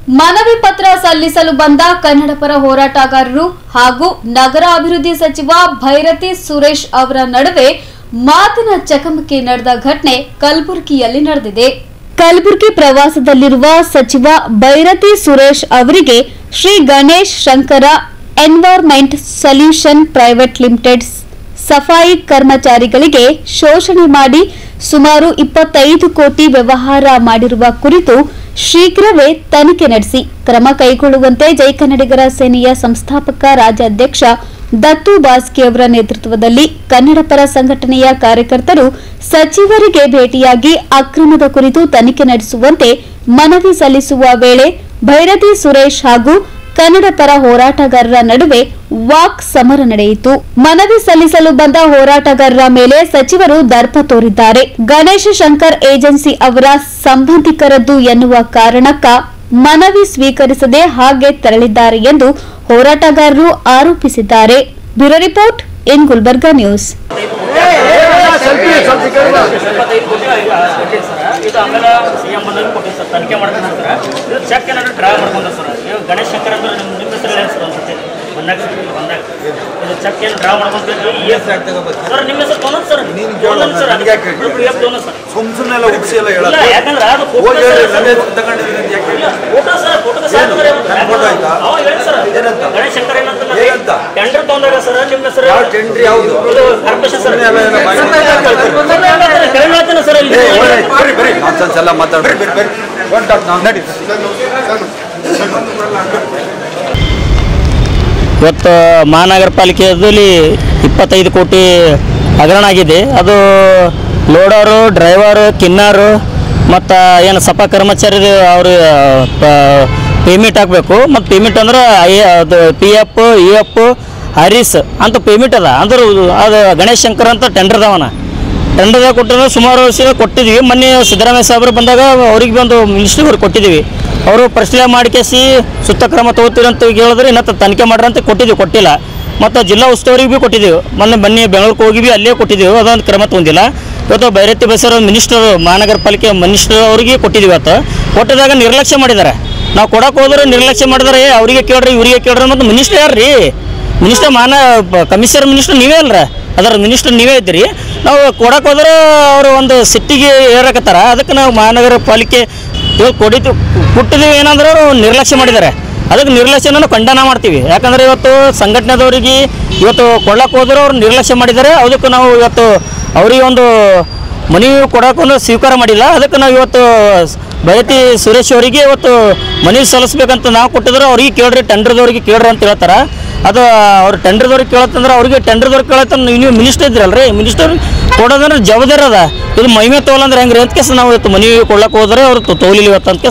ಮನವಿ ಪತ್ರ ಸಲ್ಲಿಸಲು ಬಂದ ಕನ್ನಡಪರ ಹೋರಾಟಗಾರರು ಹಾಗೂ ನಗರ ಅಭಿವೃದ್ಧಿ ಸಚಿವ ಭೈರತಿ ಸುರೇಶ್ ಅವರ ನಡುವೆ ಮಾತಿನ ಚಕಮಕಿ ನಡೆದ ಘಟನೆ ಕಲಬುರಗಿಯಲ್ಲಿ ನಡೆದಿದೆ. ಕಲಬುರಗಿ ಪ್ರವಾಸದಲ್ಲಿರುವ ಸಚಿವ ಭೈರತಿ ಸುರೇಶ್ ಅವರಿಗೆ Shri Ganesh Shankara environment solution private limited ಸಫಾಯಿ ಕರ್ಮಚಾರಿಗಳಿಗೆ ಶೋಷಣೆ ಮಾಡಿ ಸುಮಾರು 25 ಕೋಟಿ ವ್ಯವಹಾರ ಮಾಡಿರುವ ಕುರಿತು ಶೀಘ್ರವೇ ತನಿಖೆ ನಡೆಸಿ ಕ್ರಮ ಕೈಗೊಳ್ಳುವಂತೆ ಜೈ ಕನ್ನಡಿಗರ ಸೇನೆಯ ಸಂಸ್ಥಾಪಕ ರಾಜ್ಯಾಧ್ಯಕ್ಷ ದತ್ತು ಬಾಸ್ಕಿ ಅವರ ನೇತೃತ್ವದಲ್ಲಿ ಕನ್ನಡಪರ ಸಂಘಟನೆಯ ಕಾರ್ಯಕರ್ತರು ಸಚಿವರಿಗೆ ಭೇಟಿಯಾಗಿ ಅಕ್ರಮದ ಕುರಿತು ತನಿಖೆ ನಡೆಸುವಂತೆ ಮನವಿ ಸಲ್ಲಿಸುವ ವೇಳೆ ಭೈರತಿ ಸುರೇಶ್ ಹಾಗೂ ಕನ್ನಡಪರ ಹೋರಾಟಗಾರರ ನಡುವೆ ವಾಕ್ ಸಮರ ನಡೆಯಿತು. ಮನವಿ ಸಲ್ಲಿಸಲು ಬಂದ ಹೋರಾಟಗಾರರ ಮೇಲೆ ಸಚಿವರು ದರ್ಪ ತೋರಿದ್ದಾರೆ. ಗಣೇಶ ಶಂಕರ್ ಏಜೆನ್ಸಿ ಅವರ ಸಂಬಂಧಿಕರದ್ದು ಎನ್ನುವ ಕಾರಣಕ್ಕ ಮನವಿ ಸ್ವೀಕರಿಸದೆ ಹಾಗೆ ತೆರಳಿದ್ದಾರೆ ಎಂದು ಹೋರಾಟಗಾರರು ಆರೋಪಿಸಿದ್ದಾರೆ. Bureau report in Gulbarga news. Ganesh Shankar ಅಂದ್ರೆ ನಿಮ್ಮ ಹೆಸರು ಅನ್ಸುತ್ತೆ ಬಂದಾಗ ಚೆಕ್ ಏನು ಡ್ರಾ ಮಾಡ್ಕೊಂಡು ಸರ್ ನಿಮ್ಮ ಹೆಸರು ತೊಗೊಂಡ್ ಸರ್ ಸುಮ್ಮನೆಲ್ಲ ಹುಡ್ಸಿ ಎಲ್ಲ ಹೇಳಲ್ಲ ಯಾಕಂದ್ರೆ ಅದು ಫೋಟೋ ಸರ್ ಫೋಟೋ ಆಯ್ತಾ ಗಣೇಶ್ ಶಂಕರ್ ಏನಂತ ಟೆಂಡರ್ ತಗೊಂಡಾಗ ಸರ್ ನಿಮ್ಮ ಹೆಸರು ಟೆಂಡರ್ ಯಾವುದು ಕಾರ್ಪೊರೇಷನ್ ಸರ್ ಎಲ್ಲ ಮಾತಾಡ್ರಿ ಇವತ್ತು ಮಹಾನಗರ ಪಾಲಿಕೆಯಲ್ಲಿ 25 ಕೋಟಿ ಹಗರಣ ಆಗಿದೆ. ಅದು ಲೋಡರು, ಡ್ರೈವರು, ಕಿನ್ನರು ಮತ್ತು ಏನು ಸಫಾ ಕರ್ಮಚಾರಿ ಅವರು ಪೇಮೆಂಟ್ ಹಾಕಬೇಕು. ಮತ್ತು ಪೇಮೆಂಟ್ ಅಂದ್ರೆ ಅದು PF, EF, ಹರೀಸ್ ಅಂತ ಪೇಮೆಂಟ್ ಅದ. ಅಂದ್ರೆ ಅದು ಗಣೇಶ್ ಶಂಕರ್ ಅಂತ ಟೆಂಡರ್ದವನ ಟೆಂಡರ್ದಾಗ ಕೊಟ್ಟಿದ್ರೆ ಸುಮಾರು ವರ್ಷ ಕೊಟ್ಟಿದ್ವಿ. ಮೊನ್ನೆ ಸಿದ್ದರಾಮಯ್ಯ ಸಾಹೇಬರು ಬಂದಾಗ ಅವ್ರಿಗೆ ಒಂದು ಮಿನಿಸ್ಟ್ರಿಗೆ ಕೊಟ್ಟಿದ್ದೀವಿ. ಅವರು ಪರಿಶೀಲನೆ ಮಾಡಿಕೇಸಿ ಸೂಕ್ತ ಕ್ರಮ ತಗೋತೀರಿ ಅಂತ ಹೇಳಿದ್ರೆ ಇನ್ನೂ ತನಿಖೆ ಮಾಡ್ರಿ ಅಂತ ಕೊಟ್ಟಿಲ್ಲ. ಮತ್ತು ಜಿಲ್ಲಾ ಉಸ್ತುವಾರಿಗೆ ಭೀ ಕೊಟ್ಟಿದ್ದೀವಿ. ಮೊನ್ನೆ ಬೆಂಗಳೂರಿಗೆ ಹೋಗಿ ಅಲ್ಲೇ ಕೊಟ್ಟಿದ್ದೀವಿ, ಅದೊಂದು ಕ್ರಮ ತೊಗೊಂಡಿಲ್ಲ. ಇವತ್ತು ಭೈರತಿ ಬಸವರ ಮಿನಿಸ್ಟರ್ ಮಹಾನಗರ ಪಾಲಿಕೆ ಮಿನಿಸ್ಟರ್ ಅವರಿಗೆ ಕೊಟ್ಟಿದ್ದೀವಿ. ಇವತ್ತು ಕೊಟ್ಟಿದಾಗ ನಿರ್ಲಕ್ಷ್ಯ ಮಾಡಿದ್ದಾರೆ. ನಾವು ಕೊಡಕ್ಕೆ ಹೋದ್ರೆ ನಿರ್ಲಕ್ಷ್ಯ ಮಾಡಿದರೆ ಅವರಿಗೆ ಕೇಳ್ರಿ ಇವರಿಗೆ ಕೇಳ್ರಿ. ಮತ್ತು ಮಿನಿಸ್ಟರ್ ಯಾರು ರೀ? ಮಿನಿಸ್ಟರ್ ಕಮಿಷನರ್ ಮಿನಿಸ್ಟರ್ ನೀವೇ ಅಲ್ರಿ, ಅದರ ಮಿನಿಸ್ಟರ್ ನೀವೇ ಇದ್ದೀರಿ. ನಾವು ಕೊಡಕ್ಕೆ ಹೋದ್ರೆ ಅವರು ಒಂದು ಸಿಟ್ಟಿಗೆ ಏರಕತ್ತಾರ. ಅದಕ್ಕೆ ನಾವು ಮಹಾನಗರ ಪಾಲಿಕೆ ಇವಾಗ ಕೊಟ್ಟಿದ್ದೀವಿ ಏನಂದ್ರೆ ನಿರ್ಲಕ್ಷ್ಯ ಮಾಡಿದ್ದಾರೆ. ಅದಕ್ಕೆ ನಿರ್ಲಕ್ಷ್ಯನ ಖಂಡನ ಮಾಡ್ತೀವಿ. ಯಾಕಂದರೆ ಇವತ್ತು ಸಂಘಟನೆದವರಿಗೆ ಇವತ್ತು ಕೊಳ್ಳಕ್ಕೆ ಹೋದ್ರೆ ಅವ್ರು ನಿರ್ಲಕ್ಷ್ಯ ಮಾಡಿದ್ದಾರೆ. ಅದಕ್ಕೆ ನಾವು ಇವತ್ತು ಅವರಿಗೆ ಒಂದು ಮನವಿ ಕೊಡೋಕ್ಕೂ ಸ್ವೀಕಾರ ಮಾಡಿಲ್ಲ. ಅದಕ್ಕೆ ನಾವು ಇವತ್ತು ಭೈರತಿ ಸುರೇಶ್ ಅವರಿಗೆ ಇವತ್ತು ಮನವಿ ಸಲ್ಲಿಸ್ಬೇಕಂತ ನಾವು ಕೊಟ್ಟಿದ್ರೆ ಅವ್ರಿಗೆ ಕೇಳ್ರಿ, ಟೆಂಡರ್ದವ್ರಿಗೆ ಕೇಳ್ರಿ ಅಂತ ಹೇಳ್ತಾರೆ. ಅದು ಅವ್ರು ಟೆಂಡರ್ದವ್ರಿಗೆ ಕೇಳತ್ತಂದ್ರೆ ಅವ್ರಿಗೆ ಟೆಂಡರ್ದವ್ರಿಗೆ ಕೇಳತ್ತ ನೀವು ಮಿನಿಸ್ಟರ್ ಇದ್ರಲ್ರಿ, ಮಿನಿಸ್ಟರ್ ಕೊಡೋದಂದ್ರೆ ಜವಾಬ್ದಾರಿ ಅದ. ಇದು ಮಹಿಮೆ ತೋಲಂದ್ರೆ ಹೆಂಗ್ರಿ ಅಂತ ಕೇಸ್ ನಾವು ಇವತ್ತು ಮನವಿ ಕೊಡ್ಲಕ್ಕೆ ಹೋದ್ರೆ ಅವ್ರು ತೋಲಿಲ್ಲ ಇವತ್ತು ಅಂತ